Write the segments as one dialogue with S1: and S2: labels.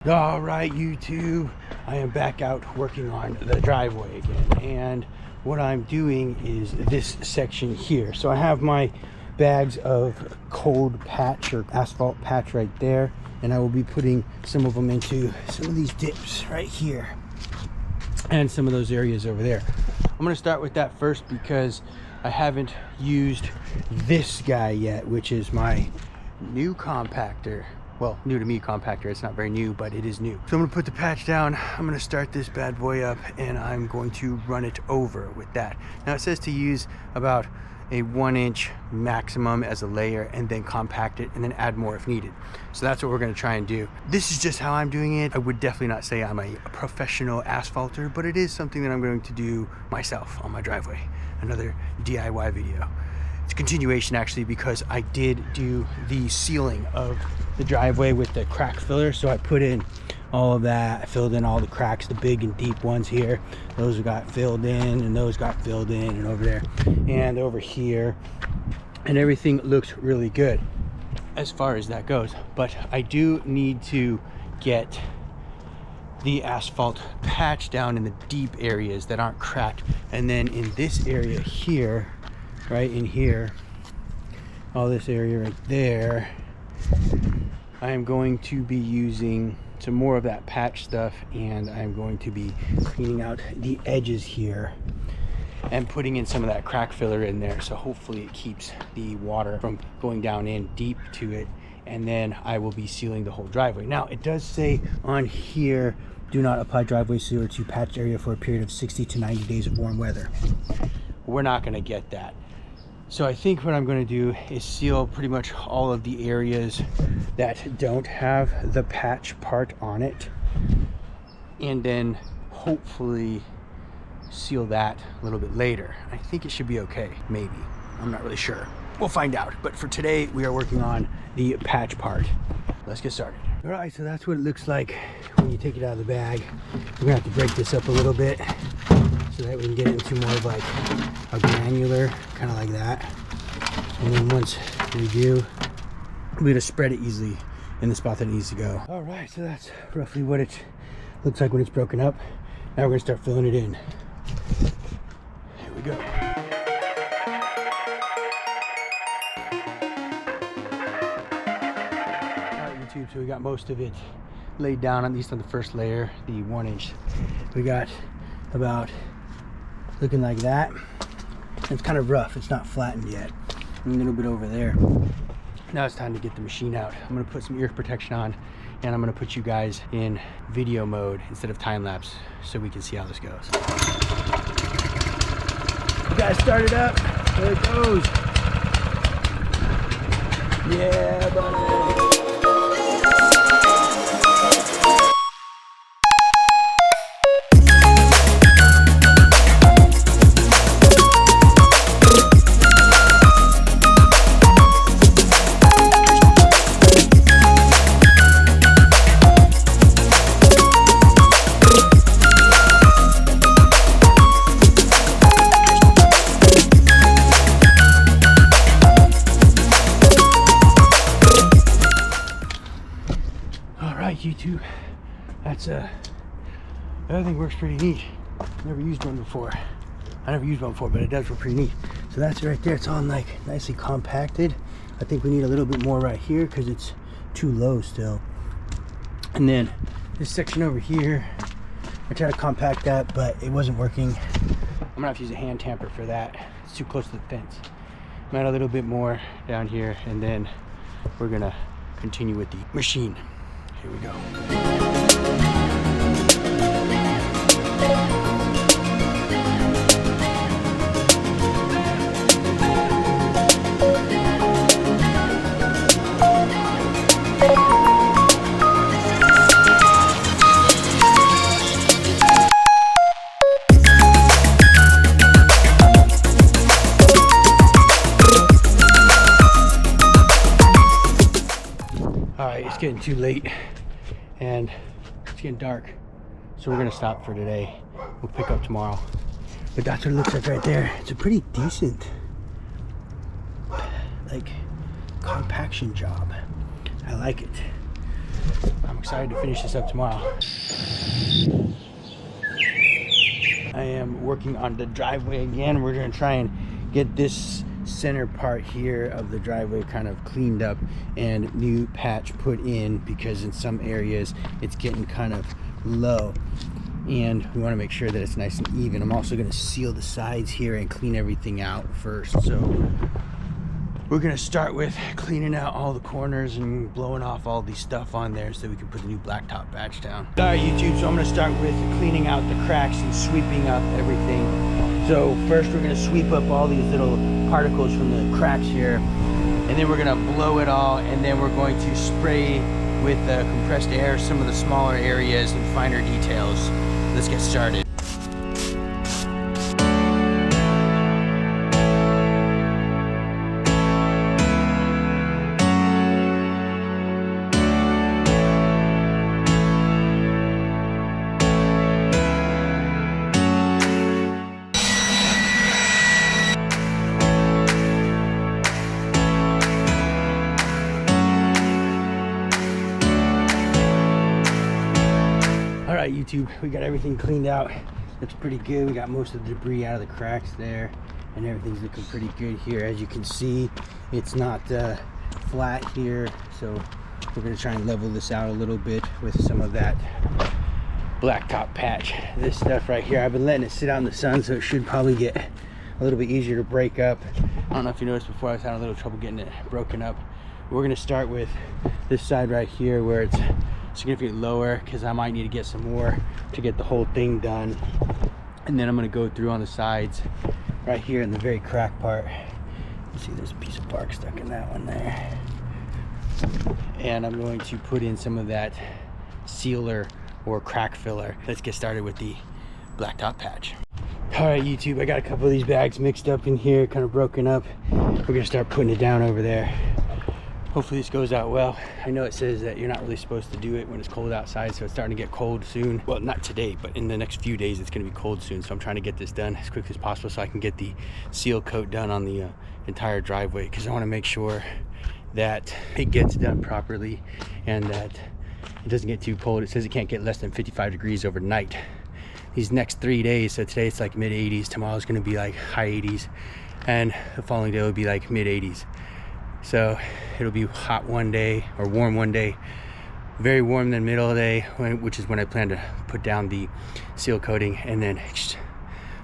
S1: All right, YouTube, I am back out working on the driveway again, and what I'm doing is this section here. So I have my bags of cold patch or asphalt patch right there, and I will be putting some of them into some of these dips right here and some of those areas over there. I'm going to start with that first because I haven't used this guy yet, which is my new compactor. Well, new to me compactor. It's not very new, but it is new. So I'm gonna put the patch down. I'm gonna start this bad boy up, and I'm going to run it over with that. Now it says to use about a 1-inch maximum as a layer, and then compact it, and then add more if needed. So that's what we're gonna try and do. This is just how I'm doing it. I would definitely not say I'm a professional asphalter, but it is something that I'm going to do myself on my driveway. Another DIY video. It's a continuation actually, because I did do the sealing of the driveway with the crack filler. So I put in all of that. I filled in all the cracks, the big and deep ones here. Those got filled in, and those got filled in, and over there and over here, and everything looks really good as far as that goes. But I do need to get the asphalt patch down in the deep areas that aren't cracked, and then in this area here, right in here, all this area right there, I am going to be using some more of that patch stuff, and I'm going to be cleaning out the edges here and putting in some of that crack filler in there, so hopefully it keeps the water from going down in deep to it. And then I will be sealing the whole driveway. Now it does say on here, do not apply driveway sealer to patched area for a period of 60 to 90 days of warm weather. We're not going to get that. So I think what I'm going to do is seal pretty much all of the areas that don't have the patch part on it, and then hopefully seal that a little bit later. I think it should be okay, maybe. I'm not really sure. We'll find out. But for today, we are working on the patch part. Let's get started. All right, so that's what it looks like when you take it out of the bag. We're gonna have to break this up a little bit so that we can get it into more of like a granular, kind of like that. And then once we do, we're gonna spread it easily in the spot that it needs to go. All right, so that's roughly what it looks like when it's broken up. Now we're gonna start filling it in. Here we go. So we got most of it laid down, at least on the first layer, the 1-inch. We got about looking like that. It's kind of rough, it's not flattened yet. A little bit over there. Now it's time to get the machine out. I'm gonna put some ear protection on, and I'm gonna put you guys in video mode instead of time lapse so we can see how this goes. You guys start it up, there it goes. Yeah, buddy. YouTube, that's everything works pretty neat. Never used one before. I never used one before, but it does work pretty neat. So that's right there. It's all like nicely compacted. I think we need a little bit more right here because it's too low still. And then this section over here, I tried to compact that, but it wasn't working. I'm gonna have to use a hand tamper for that. It's too close to the fence. Might a little bit more down here, and then we're gonna continue with the machine. Here we go. All right, it's getting too late and it's getting dark, so we're gonna stop for today. We'll pick up tomorrow. But that's what it looks like right there. It's a pretty decent like compaction job. I like it. I'm excited to finish this up tomorrow. I am working on the driveway again. We're gonna try and get this center part here of the driveway kind of cleaned up and new patch put in, because in some areas it's getting kind of low and we want to make sure that it's nice and even. I'm also going to seal the sides here and clean everything out first. So we're going to start with cleaning out all the corners and blowing off all the stuff on there so we can put the new blacktop patch down. All right, YouTube, so I'm going to start with cleaning out the cracks and sweeping up everything. So first we're going to sweep up all these little particles from the cracks here, and then we're going to blow it all, and then we're going to spray with compressed air some of the smaller areas and finer details. Let's get started. All right, YouTube, we got everything cleaned out. Looks pretty good. We got most of the debris out of the cracks there, and everything's looking pretty good here. As you can see, it's not flat here, so we're gonna try and level this out a little bit with some of that blacktop patch. This stuff right here, I've been letting it sit out in the sun, so it should probably get a little bit easier to break up. I don't know if you noticed before, I was having a little trouble getting it broken up. We're gonna start with this side right here where it's significantly lower, because I might need to get some more to get the whole thing done. And then I'm going to go through on the sides right here in the very crack part. You see there's a piece of bark stuck in that one there, and I'm going to put in some of that sealer or crack filler. Let's get started with the blacktop patch. All right, YouTube, I got a couple of these bags mixed up in here, kind of broken up. We're going to start putting it down over there. Hopefully this goes out well. I know it says that you're not really supposed to do it when it's cold outside, so it's starting to get cold soon. Well, not today, but in the next few days it's going to be cold soon, so I'm trying to get this done as quickly as possible so I can get the seal coat done on the entire driveway, because I want to make sure that it gets done properly and that it doesn't get too cold. It says it can't get less than 55 degrees overnight. These next 3 days, so today it's like mid 80s, tomorrow's going to be like high 80s, and the following day will be like mid 80s. So it'll be hot one day, or warm one day, very warm in the middle of the day, which is when I plan to put down the seal coating, and then it's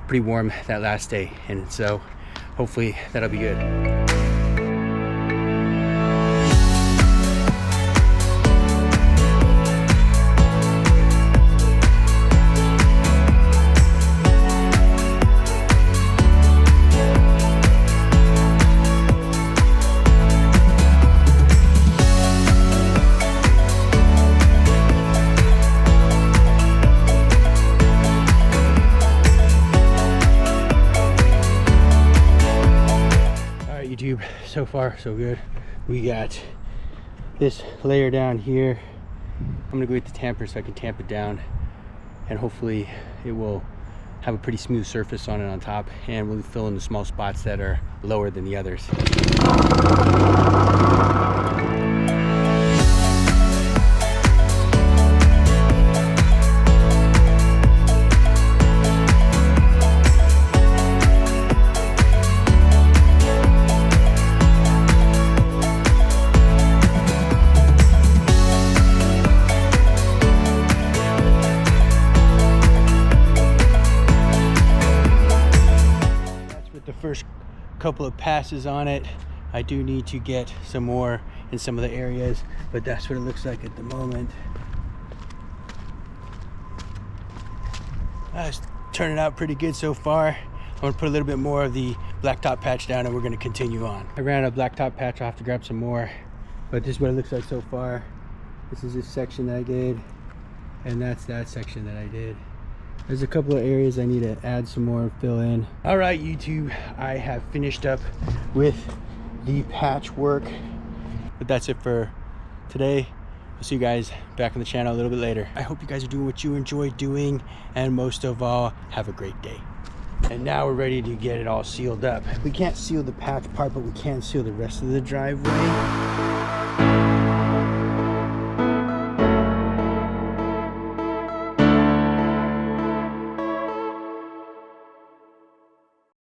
S1: pretty warm that last day. And so hopefully that'll be good. So far so good. We got this layer down here. I'm gonna go get the tamper so I can tamp it down, and hopefully it will have a pretty smooth surface on it on top, and we'll fill in the small spots that are lower than the others. First couple of passes on it. I do need to get some more in some of the areas, but that's what it looks like at the moment. It's turning out pretty good so far. I'm gonna put a little bit more of the blacktop patch down, and we're gonna continue on. I ran out of blacktop patch. I'll have to grab some more, but this is what it looks like so far. This is this section that I did, and that's that section that I did. There's a couple of areas I need to add some more and fill in. All right, YouTube, I have finished up with the patch work, but that's it for today. I'll see you guys back on the channel a little bit later. I hope you guys are doing what you enjoy doing, and most of all, have a great day. And now we're ready to get it all sealed up. We can't seal the patch part, but we can seal the rest of the driveway.